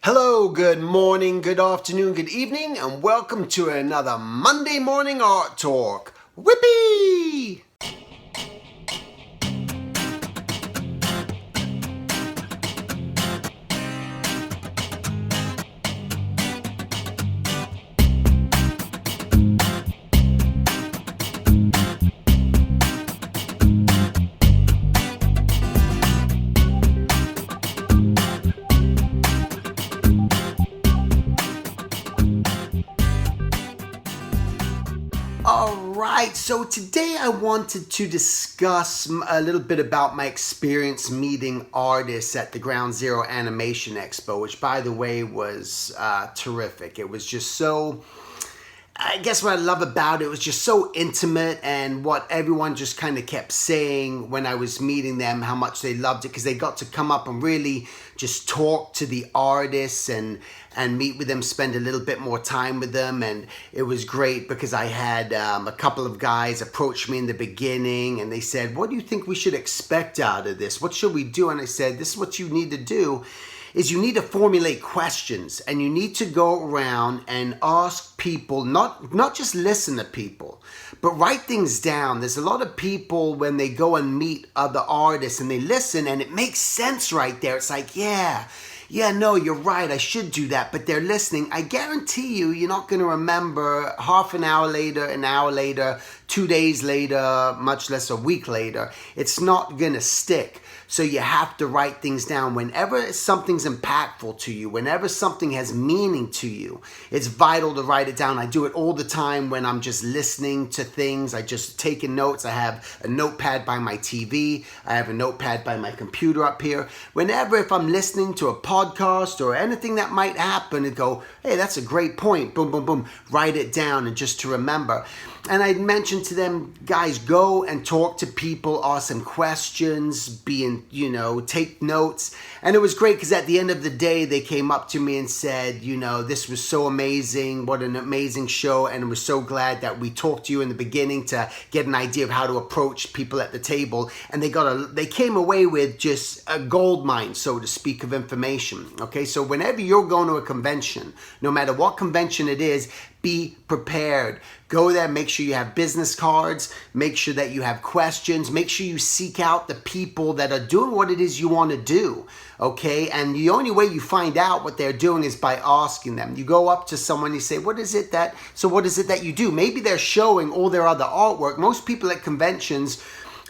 Hello, good morning, good afternoon, good evening, and welcome to another Monday Morning Art Talk. Whippy! Alright, so today I wanted to discuss a little bit about my experience meeting artists at the Ground Zero Animation Expo, which by the way was terrific. It was just so, I guess what I love about it was just so intimate, and what everyone just kind of kept saying when I was meeting them, how much they loved it, because they got to come up and really just talk to the artists and meet with them, spend a little bit more time with them. And it was great because I had a couple of guys approach me in the beginning and they said, what do you think we should expect out of this? What should we do? And I said, this is what you need to do, is you need to formulate questions, and you need to go around and ask people, not just listen to people, but write things down. There's a lot of people when they go and meet other artists and they listen and it makes sense right there. It's like, yeah, no, you're right, I should do that. But they're listening. I guarantee you're not going to remember half an hour later, 2 days later, much less a week later. It's not going to stick. So you have to write things down. Whenever something's impactful to you, whenever something has meaning to you, it's vital to write it down. I do it all the time when I'm just listening to things. I just taking notes. I have a notepad by my TV. I have a notepad by my computer up here. Whenever, if I'm listening to a podcast or anything that might happen, and go, hey, that's a great point. Boom, boom, boom. Write it down, and just to remember. And I mentioned to them, guys, go and talk to people, ask them questions, take notes. And it was great because at the end of the day, they came up to me and said, this was so amazing. What an amazing show. And we're so glad that we talked to you in the beginning to get an idea of how to approach people at the table. And they came away with just a gold mine, so to speak, of information. Okay, so whenever you're going to a convention, no matter what convention it is, be prepared. Go there, make sure you have business cards, make sure that you have questions, make sure you seek out the people that are doing what it is you want to do, okay? And the only way you find out what they're doing is by asking them. You go up to someone, you say, what is it that you do? Maybe they're showing all their other artwork. Most people at conventions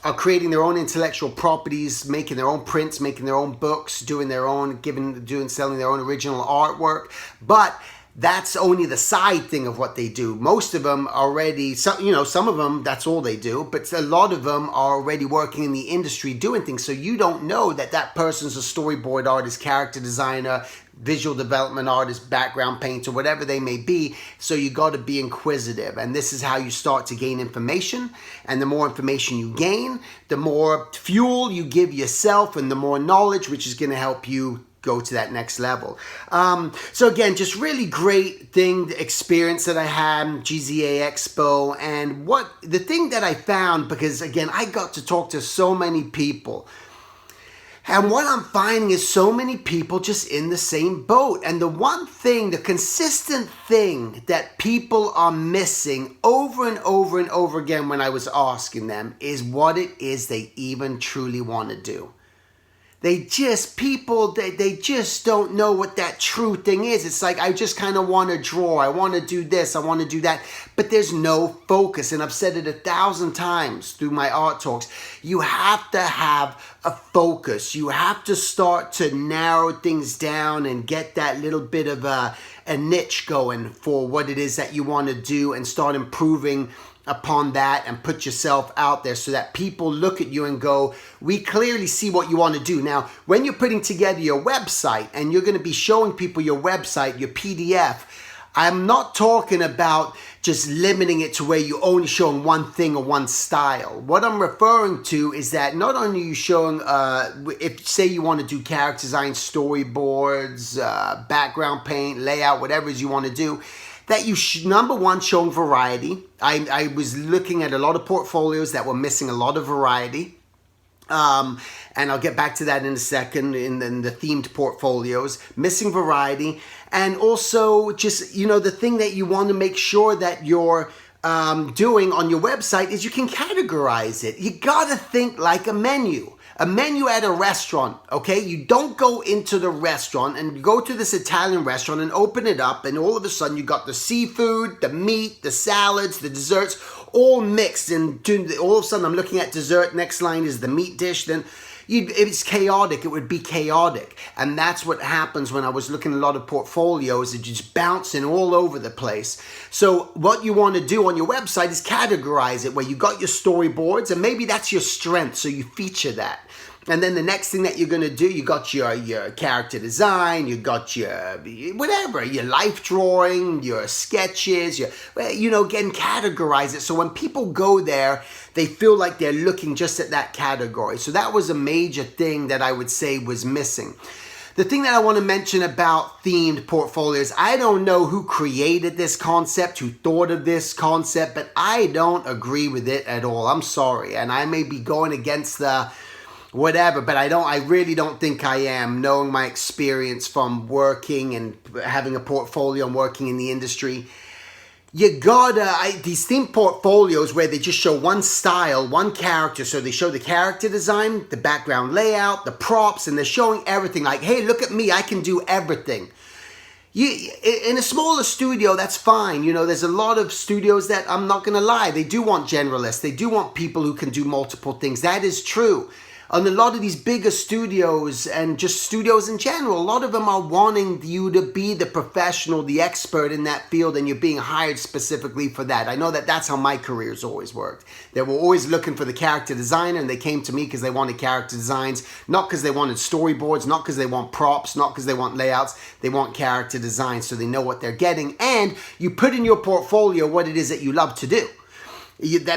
are creating their own intellectual properties, making their own prints, making their own books, selling their own original artwork. But that's only the side thing of what they do. Most of them already, some of them, that's all they do, but a lot of them are already working in the industry doing things. So you don't know that person's a storyboard artist, character designer, visual development artist, background painter, whatever they may be. So you got to be inquisitive. And this is how you start to gain information. And the more information you gain, the more fuel you give yourself and the more knowledge, which is going to help you go to that next level. So again, just really great experience that I had, GZA Expo. And the thing that I found, because again, I got to talk to so many people, and what I'm finding is so many people just in the same boat. And the consistent thing that people are missing over and over and over again when I was asking them is what it is they even truly want to do. They just don't know what that true thing is. It's like, I just kind of want to draw. I want to do this. I want to do that. But there's no focus. And I've said it 1,000 times through my art talks. You have to have a focus. You have to start to narrow things down and get that little bit of a niche going for what it is that you want to do, and start improving upon that and put yourself out there so that people look at you and go, we clearly see what you want to do. Now, when you're putting together your website and you're going to be showing people your website, your PDF, I'm not talking about just limiting it to where you're only showing one thing or one style. What I'm referring to is that not only are you showing, if say you want to do character design, storyboards, background paint, layout, whatever it is you want to do, that you number one, showing variety. I was looking at a lot of portfolios that were missing a lot of variety. And I'll get back to that in a second in the themed portfolios, missing variety, and also just, the thing that you want to make sure that you're doing on your website is you can categorize it. You gotta think like a menu. A menu at a restaurant, okay? You don't go into the restaurant and go to this Italian restaurant and open it up, and all of a sudden you got the seafood, the meat, the salads, the desserts, all mixed. And all of a sudden I'm looking at dessert, next line is the meat dish, then it's chaotic. It would be chaotic. And that's what happens when I was looking at a lot of portfolios. It's just bouncing all over the place. So what you want to do on your website is categorize it, where you got your storyboards, and maybe that's your strength, so you feature that. And then the next thing that you're going to do, you got your character design, you got your whatever, your life drawing, your sketches, again, categorize it. So when people go there, they feel like they're looking just at that category. So that was a major thing that I would say was missing. The thing that I want to mention about themed portfolios, I don't know who created this concept, who thought of this concept, but I don't agree with it at all. I'm sorry. And I may be going against the whatever, but I really don't think I am, knowing my experience from working and having a portfolio and working in the industry. You gotta, these theme portfolios where they just show one style, one character, so they show the character design, the background layout, the props, and they're showing everything, like, hey, look at me, I can do everything. In a smaller studio, that's fine. There's a lot of studios that, I'm not gonna lie, they do want generalists, they do want people who can do multiple things. That is true. And a lot of these bigger studios and just studios in general, a lot of them are wanting you to be the professional, the expert in that field, and you're being hired specifically for that. I know that that's how my career's always worked. They were always looking for the character designer, and they came to me because they wanted character designs, not because they wanted storyboards, not because they want props, not because they want layouts. They want character designs so they know what they're getting. And you put in your portfolio what it is that you love to do.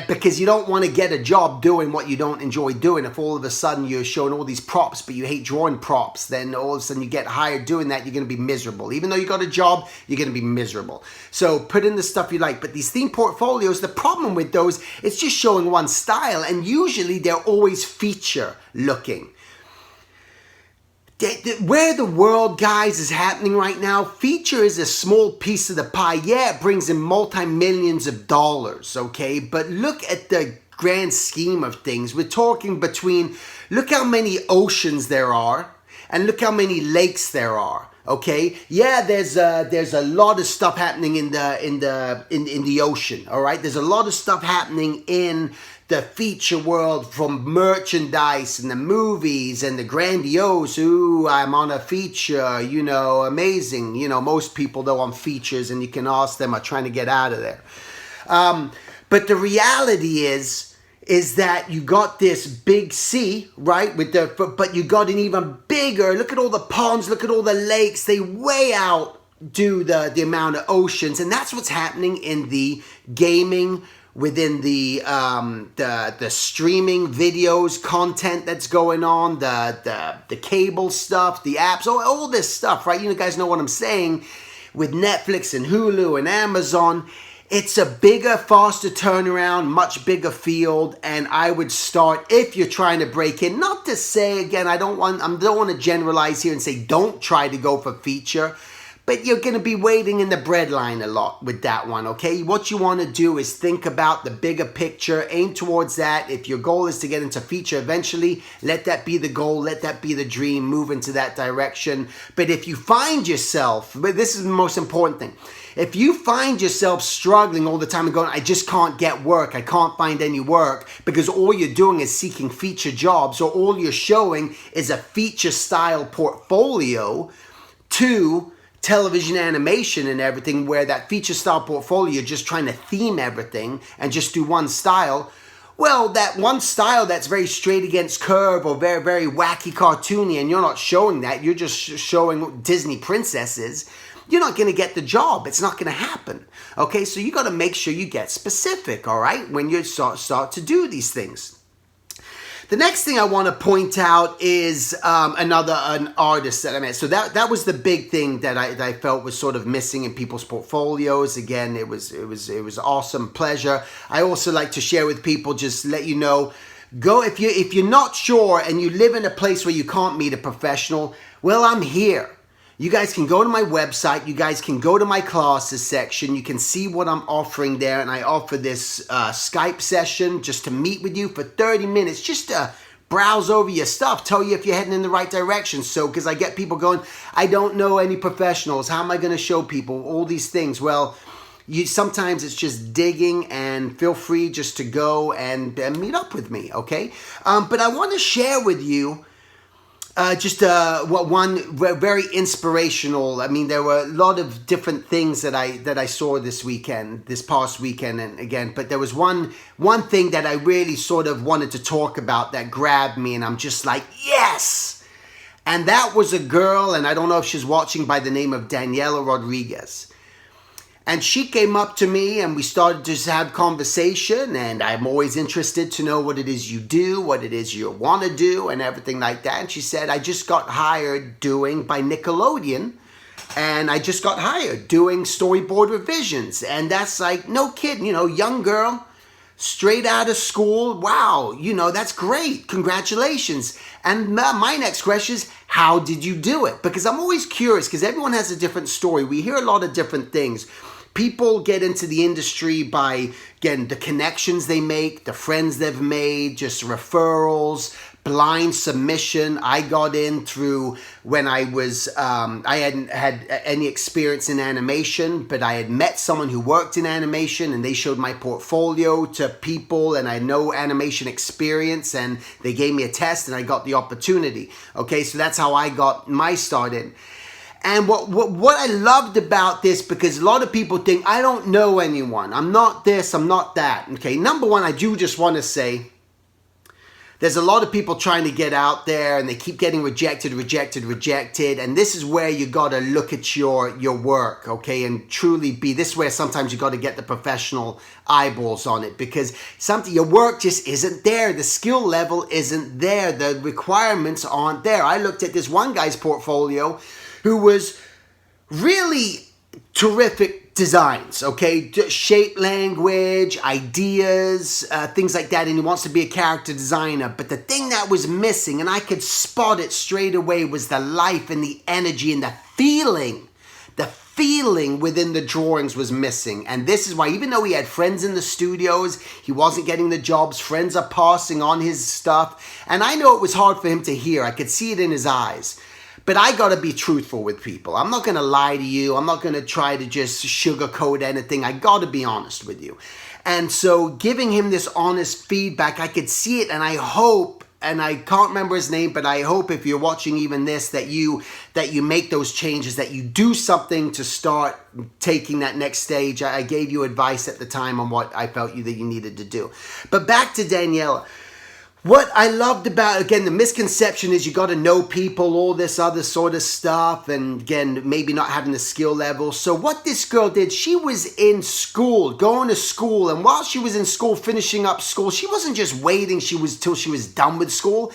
Because you don't want to get a job doing what you don't enjoy doing. If all of a sudden you're showing all these props, but you hate drawing props, then all of a sudden you get hired doing that, you're going to be miserable. Even though you got a job, you're going to be miserable. So put in the stuff you like. But these theme portfolios, the problem with those, it's just showing one style, and usually they're always feature looking. Where the world, guys, is happening right now, feature is a small piece of the pie. Yeah, it brings in multi-millions of dollars, okay? But look at the grand scheme of things. We're talking look how many oceans there are, and look how many lakes there are, okay? Yeah, there's a lot of stuff happening in the ocean, all right? There's a lot of stuff happening in the feature world, from merchandise and the movies and the grandiose. Ooh, I'm on a feature, amazing. Most people, though, on features, and you can ask them, are trying to get out of there. But the reality is that you got this big sea, right? But you got an even bigger, look at all the ponds, look at all the lakes. They way outdo the amount of oceans. And that's what's happening in the gaming, within the streaming videos, content that's going on, the cable stuff, the apps, all this stuff, right? You guys know what I'm saying. With Netflix and Hulu and Amazon, it's a bigger, faster turnaround, much bigger field, and I would start, if you're trying to break in, not to say, again, I don't want to generalize here and say don't try to go for feature, but you're going to be waiting in the breadline a lot with that one, okay? What you want to do is think about the bigger picture, aim towards that. If your goal is to get into feature eventually, let that be the goal, let that be the dream, move into that direction. But if you find yourself, but this is the most important thing, if you find yourself struggling all the time and going, I just can't get work, I can't find any work, because all you're doing is seeking feature jobs, or all you're showing is a feature style portfolio to television animation and everything, where that feature style portfolio, you're just trying to theme everything and just do one style. Well, that one style that's very straight against curve or very, very wacky cartoony, and you're not showing that, you're just showing Disney princesses, you're not going to get the job. It's not going to happen. Okay, so you got to make sure you get specific, all right, when you start to do these things. The next thing I want to point out is an artist that I met. So that was the big thing that I felt was sort of missing in people's portfolios. Again, it was awesome pleasure. I also like to share with people, just let you know, Go if you're not sure and you live in a place where you can't meet a professional, well, I'm here. You guys can go to my website. You guys can go to my classes section. You can see what I'm offering there. And I offer this Skype session just to meet with you for 30 minutes, just to browse over your stuff, tell you if you're heading in the right direction. So, because I get people going, I don't know any professionals. How am I going to show people all these things? Well, sometimes it's just digging, and feel free just to go and meet up with me, okay? But I want to share with you one very inspirational. I mean, there were a lot of different things that I saw this past weekend, and again, but there was one thing that I really sort of wanted to talk about that grabbed me, and I'm just like, yes! And that was a girl, and I don't know if she's watching, by the name of Daniela Rodriguez. And she came up to me and we started to have conversation, and I'm always interested to know what it is you do, what it is you want to do, and everything like that. And she said, I just got hired by Nickelodeon, and I just got hired doing storyboard revisions. And that's like, no kidding, young girl, straight out of school. Wow, that's great. Congratulations. And my next question is, how did you do it? Because I'm always curious, because everyone has a different story. We hear a lot of different things. People get into the industry by, again, the connections they make, the friends they've made, just referrals, blind submission. I got in through when I hadn't had any experience in animation, but I had met someone who worked in animation, and they showed my portfolio to people, and I had no animation experience, and they gave me a test, and I got the opportunity. Okay, so that's how I got my start in. And what I loved about this, because a lot of people think, I don't know anyone. I'm not this, I'm not that. Okay, number one, I do just want to say, there's a lot of people trying to get out there, and they keep getting rejected. And this is where you got to look at your work, okay, and truly this is where sometimes you got to get the professional eyeballs on it, because your work just isn't there. The skill level isn't there. The requirements aren't there. I looked at this one guy's portfolio who was really terrific designs, okay? Shape language, ideas, things like that, and he wants to be a character designer. But the thing that was missing, and I could spot it straight away, was the life and the energy and the feeling. The feeling within the drawings was missing. And this is why, even though he had friends in the studios, he wasn't getting the jobs. Friends are passing on his stuff. And I know it was hard for him to hear. I could see it in his eyes. But I got to be truthful with people. I'm not going to lie to you. I'm not going to try to just sugarcoat anything. I got to be honest with you. And so giving him this honest feedback, I could see it, and I hope, and I can't remember his name, but I hope if you're watching even this, that you make those changes, that you do something to start taking that next stage. I gave you advice at the time on what I felt that you needed to do. But back to Daniela. What I loved about, again, the misconception is you got to know people, all this other sort of stuff, and again, maybe not having the skill level. So what this girl did, she was in school, going to school, and while she was in school, finishing up school, she wasn't just waiting till she was done with school.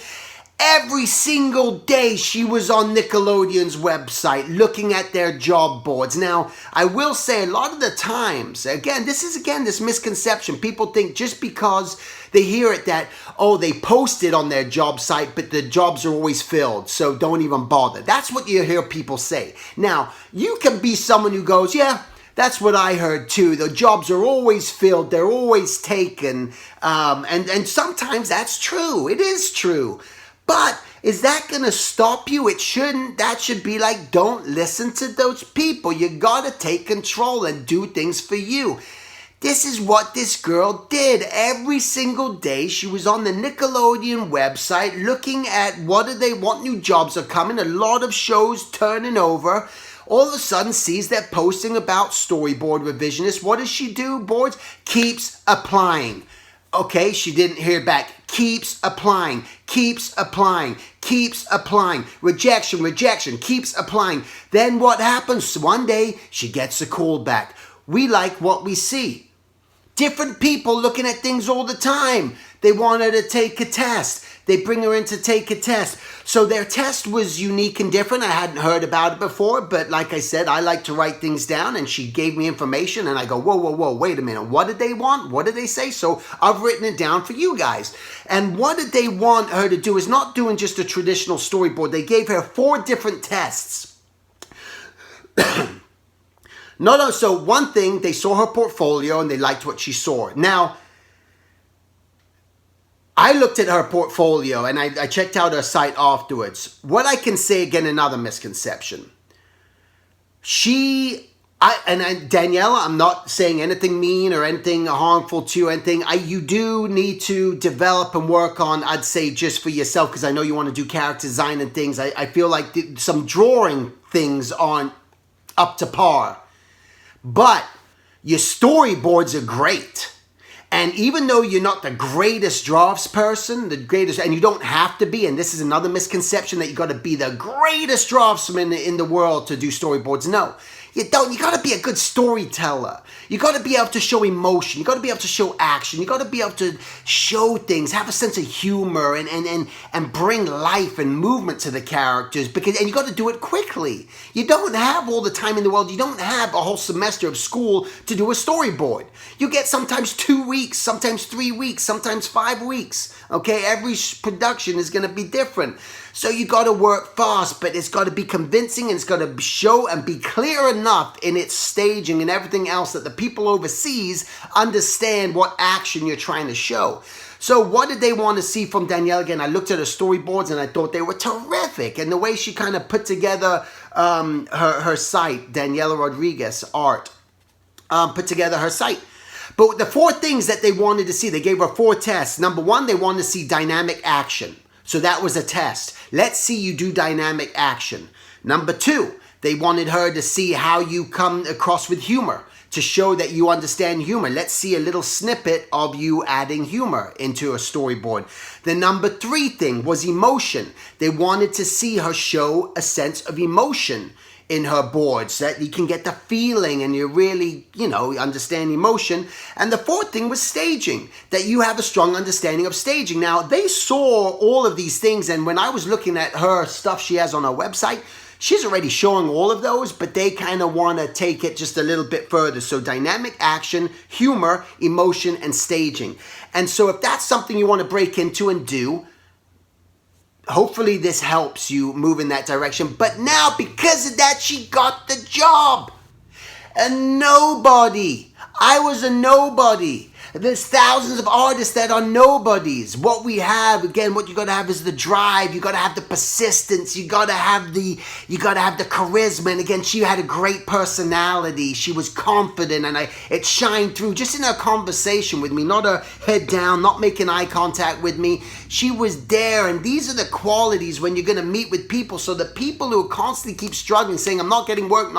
Every single day she was on Nickelodeon's website looking at their job boards. Now, I will say a lot of the times, again, this misconception. People think just because they hear it that, oh, they posted on their job site, but the jobs are always filled, so don't even bother. That's what you hear people say. Now, you can be someone who goes, yeah, that's what I heard too. The jobs are always filled. They're always taken. And sometimes that's true. It is true. But is that going to stop you? It shouldn't. That should be like, don't listen to those people. You got to take control and do things for you. This is what this girl did. Every single day she was on the Nickelodeon website looking at what new jobs are coming. A lot of shows turning over. All of a sudden sees they're posting about storyboard revisionists. What does she do, boards? Keeps applying. Okay, she didn't hear back. Keeps applying, keeps applying, keeps applying. Rejection, keeps applying. Then what happens? One day, she gets a call back. We like what we see. different people looking at things all the time. They want her to take a test. They bring her in to take a test. So their test was unique and different. I hadn't heard about it before, but like I said, I like to write things down, and she gave me information, and I go, whoa, wait a minute. What did they want? What did they say? So I've written it down for you guys. And what did they want her to do is not doing just a traditional storyboard. They gave her 4 different tests. So one thing, they saw her portfolio and they liked what she saw. Now, I looked at her portfolio and I checked out her site afterwards. What I can say, again, another misconception. Daniela, I'm not saying anything mean or anything harmful to you, anything. You do need to develop and work on, I'd say, just for yourself, because I know you want to do character design and things. I feel like some drawing things aren't up to par. But your storyboards are great. And even though you're not the greatest drafts person, and you don't have to be, and this is another misconception that you got to be the greatest draftsman in the world to do storyboards. No, you don't. You got to be a good storyteller. You got to be able to show emotion. You got to be able to show action. You got to be able to show things, have a sense of humor, and bring life and movement to the characters. And you got to do it quickly. You don't have all the time in the world. You don't have a whole semester of school to do a storyboard. You get sometimes 2 weeks, sometimes 3 weeks, sometimes 5 weeks. Okay, every production is going to be different. So you got to work fast, but it's got to be convincing, and it's got to show and be clear enough in its staging and everything else that the people overseas understand what action you're trying to show. So what did they want to see from Danielle? Again, I looked at her storyboards and I thought they were terrific. And the way she kind of put together her site, Daniela Rodriguez Art, put together her site. But the 4 things that they wanted to see, they gave her 4 tests. Number 1, they wanted to see dynamic action. So that was a test. Let's see you do dynamic action. Number 2, they wanted her to see how you come across with humor, to show that you understand humor. Let's see a little snippet of you adding humor into a storyboard. The number 3 thing was emotion. They wanted to see her show a sense of emotion in her boards, that you can get the feeling and you really, understand emotion. And the 4th thing was staging, that you have a strong understanding of staging. Now, they saw all of these things, and when I was looking at her stuff she has on her website, she's already showing all of those, but they kind of want to take it just a little bit further. So dynamic action, humor, emotion, and staging. And so if that's something you want to break into and do, hopefully this helps you move in that direction. But now, because of that, she got the job. A nobody. I was a nobody. There's thousands of artists that are nobodies. What we have, again, what you got to have is the drive. You got to have the persistence. You got to have the charisma. And again, she had a great personality. She was confident, and it shined through just in her conversation with me. Not her head down, not making eye contact with me. She was there, and these are the qualities when you're going to meet with people. So the people who constantly keep struggling, saying, I'm not getting work,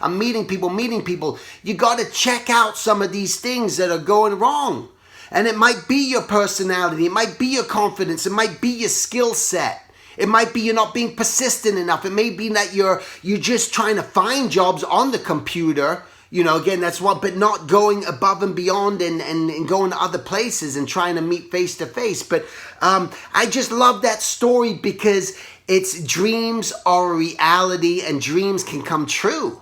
I'm meeting people. You got to check out some of these things that are going wrong. And it might be your personality, it might be your confidence, it might be your skill set, it might be you're not being persistent enough, it may be that you're just trying to find jobs on the computer, again, that's what, but not going above and beyond and going to other places and trying to meet face to face. But I just love that story because it's dreams are a reality, and dreams can come true.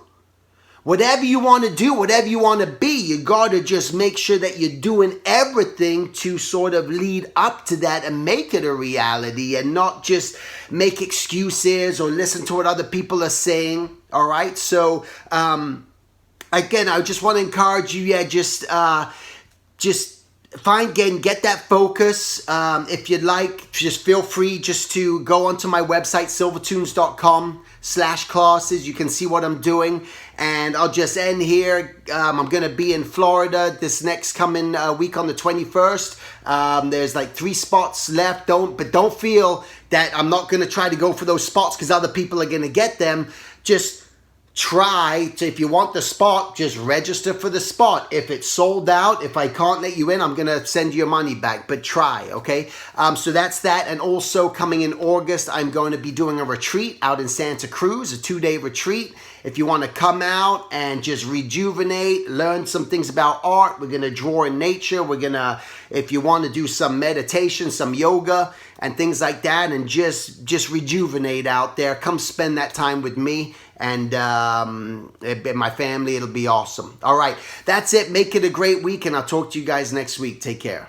Whatever you want to do, whatever you want to be, you got to just make sure that you're doing everything to sort of lead up to that and make it a reality, and not just make excuses or listen to what other people are saying. All right. So, again, I just want to encourage you. Yeah, just get that focus. If you'd like, just feel free just to go onto my website, silvertoons.com/classes. You can see what I'm doing. And I'll just end here. I'm going to be in Florida this next coming week on the 21st. There's like 3 spots left. Don't feel that I'm not going to try to go for those spots because other people are going to get them. Just try to, if you want the spot, just register for the spot. If it's sold out, if I can't let you in, I'm going to send you your money back, but try, okay? So that's that. And also coming in August, I'm going to be doing a retreat out in Santa Cruz, a 2-day retreat. If you want to come out and just rejuvenate, learn some things about art, we're going to draw in nature. We're going to, if you want to do some meditation, some yoga and things like that, and just rejuvenate out there, come spend that time with me and my family. It'll be awesome. All right, that's it. Make it a great week, and I'll talk to you guys next week. Take care.